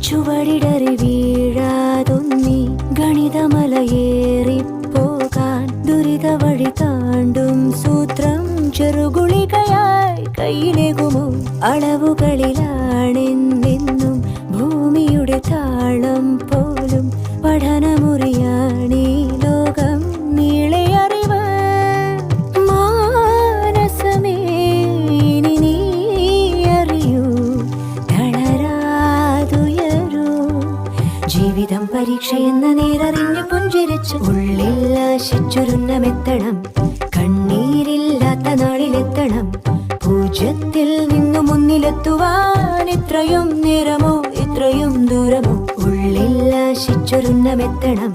ചുവടിടറി വീഴാതൊന്നി ഗണിതമലയേറിപ്പോകാൻ ദുരിത വഴി താണ്ടും സൂത്രം ചെറുകുളികയായി കയ്യിലേകുമോ? അളവുകളിലാണെന്നെന്നും ഭൂമിയുടെ താളം പോലും പഠനമുറിയാണീ ലോകം നീളെ അറിവ്. മാനസമേ ഇനി നീ അറിയൂ, തളരാതുയരൂ. ജീവിതം പരീക്ഷയെന്ന നേരറിഞ്ഞു പുഞ്ചിരിച്ച് ഉള്ളിൽ ആശിച്ചൊരുന്നമെത്തണം. കണ്ണീരില്ലാത്ത നാളിലെത്തണം. പൂജ്യത്തിൽ നിന്നു മുന്നിലെത്തുവാൻ ഇത്രയും നേരമോ, ഇത്രയും ദൂരമോ? ഉള്ളിൽ ആശിച്ചൊരുന്നമെത്തണം.